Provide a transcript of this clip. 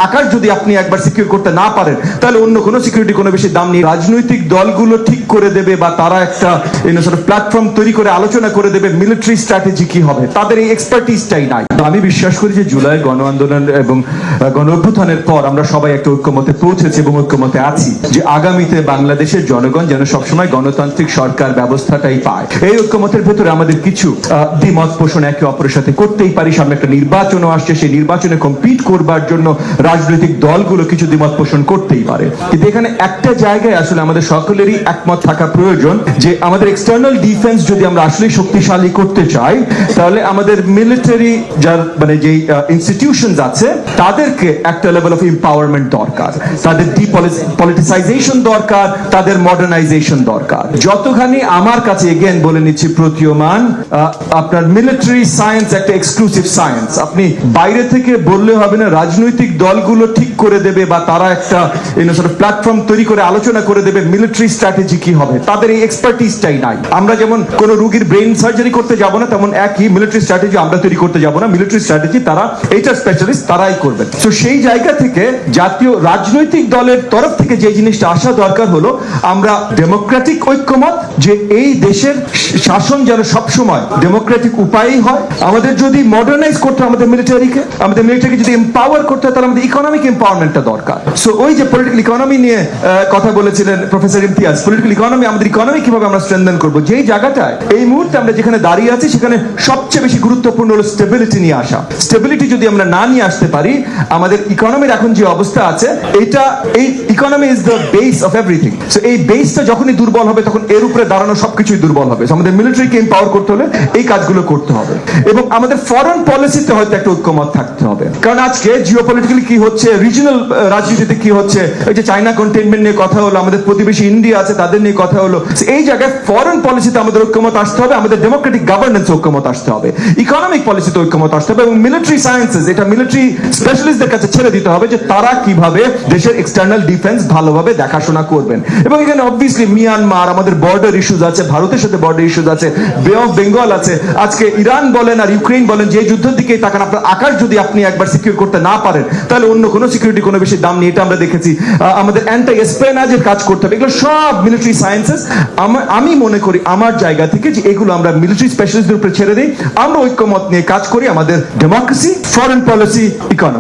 আকাশ যদি আপনি একবার সিকিউর করতে না পারেন, তাহলে অন্য কোনো সিকিউরিটি কোনো বেশি দাম নেই। রাজনৈতিক দলগুলো ঠিক করে দেবে বা তারা একটা প্ল্যাটফর্ম তৈরি করে আলোচনা করে দেবে মিলিটারি স্ট্র্যাটেজি কি হবে, তাদের এই এক্সপার্টিসটাই নাই। আমি বিশ্বাস করি যে জুলাই গণ আন্দোলন এবং গণ অভ্যুত্থানের পর আমরা সবাই একটা ঐক্যমতে পৌঁছেছি এবং ঐক্যমতে আছি যে আগামীতে বাংলাদেশের জনগণ যেন সবসময় গণতান্ত্রিক সরকার ব্যবস্থাটাই পায়। এই ঐক্যমতের ভেতরে আমাদের কিছু দ্বিমত পোষণ একে অপরের সাথে করতেই পারি। সামনে একটা নির্বাচনও আসছে, সেই নির্বাচনে কম্পিট করবার জন্য রাজনৈতিক দলগুলো কিছু দ্বিমত পোষণ করতেই পারে। কিন্তু এখানে একটা জায়গায় আসলে আমাদের সকলেরই একমত থাকা প্রয়োজন যে আমাদের এক্সটার্নাল ডিফেন্স যদি আমরা আসলে শক্তিশালী করতে চাই, তাহলে আমাদের মিলিটারি যার যে ইনস্টিটিউশনস আছে তাদেরকে একটা লেভেল অফ এম্পাওয়ারমেন্ট দরকার, তাদের ডিপলিটিসাইজেশন দরকার, তাদের মডার্নাইজেশন দরকার। যতখানি আমার কাছে এগেন বলে নিচ্ছি প্রতীয়মান, আপনার মিলিটারি সায়েন্স একটা এক্সক্লুসিভ সায়েন্স। আপনি বাইরে থেকে বললে হবে না, রাজনৈতিক দলগুলো ঠিক করে দেবে বা তারা একটা প্ল্যাটফর্ম তৈরি করে আলোচনা করে দেবে মিলিটারি স্ট্র্যাটেজি কি হবে, তাদের এই এক্সপার্টিসটাই নাই। আমরা যেমন কোন রোগীর ব্রেইন সার্জারি করতে যাব না, তেমন একই মিলিটারি স্ট্র্যাটেজি আমরা তৈরি করতে যাব না। মিলিটারি স্ট্র্যাটেজি তারা এইটার স্পেশালিস্ট, তারাই করবেন। তো সেই জায়গা থেকে জাতীয় রাজনৈতিক দলের তরফ থেকে যে জিনিসটা আসা দরকার হলো, আমরা ডেমোক্রেটিক ঐক্যমত যে এই দেশের শাসন যেন সবসময় ডেমোক্রেটিক উপায়েই হয়। আমাদের যদি মডার্নাইজ করতে হয় আমাদের মিলিটারিকে যদি এম্পাওয়ার করতে হয়, তাহলে আমাদের ইকোনমিক এম্পাওয়ারমেন্টটা দরকার। সো ওই যে পলিটিক্যাল ইকোনমি নিয়ে কথা বলেছিলেন প্রফেসর ইমতিয়াজ, পলিটিক্যাল ইকোনমি, আমাদের ইকোনমি কিভাবে আমরা স্ট্রেনথেন করবো, যেই জায়গাটায় এই মুহূর্তে আমরা যেখানে দাঁড়িয়ে আছি সেখানে সবচেয়ে বেশি গুরুত্বপূর্ণ হলো স্টেবিলিটি নিয়ে আসা। স্টেবিলিটি যদি আমরা না নিয়ে আসতে পারি, আমাদের ইকোনমির এখন যে অবস্থা আছে, এই economy is the base of everything. So এই বেসটা যখনই দুর্বল হবে, তখন এর উপরে দাঁড়ানো সবকিছুই দুর্বল হবে। আমাদের মিলিটারিকে এম্পাওয়ার করতে হলে এই কাজগুলো করতে হবে এবং আমাদের ফরেন পলিসিতে হয়তো একটা ঐক্যমত থাকতে হবে। কারণ আজকে জিওপলিটিক্যালি কি হচ্ছে, রিজিওনাল রাজনীতিতে কি হচ্ছে, এই যে চায়না কন্টেইনমেন্ট নিয়ে কথা হলো, আমাদের প্রতিবেশী ইন্ডিয়া আছে তাদের নিয়ে কথা হলো, এই জায়গায় ফরেন পলিসিতে আমাদের ঐক্যমত আসতে হবে, আমাদের ডেমোক্রেটিক গভর্নেন্স ঐক্যমত আসতে হবে, ইকোনমিক পলিসিতে ঐক্যমত আসতে হবে এবং মিলিটারি সায়েন্সেস, এটা মিলিটারি স্পেশালিস্টদের কাছে ছেড়ে দিতে হবে যে তারা কিভাবে দেশের এক্সটার্নাল ডিফেন্স ভালোভাবে দেখাশোনা করবেন। এবং এখানে অবভিয়াসলি মিয়ানমার, আমাদের বর্ডার ইস্যুজ আছে, ভারতের সাথে বর্ডার ইস্যুজ আছে, বে অফ বেঙ্গল আছে, আজকে ইরান বলেন আর ইউক্রেন বলেন, যে যুদ্ধের দিকে তাকান, আপনার আকাশ যদি আপনি একবার সিকিউর করতে না পারেন, তাহলে অন্য কোনো সিকিউরিটি কোনো বেশি দাম নেই। এটা আমরা দেখেছি। আমাদের অ্যান্টি এসপেনাজের কাজ করতে হবে, এগুলো সব মিলিটারি সায়েন্সেস। আমি মনে করি আমার জায়গা থেকে যে এগুলো আমরা মিলিটারি স্পেশালিস্টদের উপরে ছেড়ে দিই, আমরা ঐক্যমত নিয়ে কাজ করি, আমাদের ডেমোক্রেসি, ফরেন পলিসি, ইকোনমি।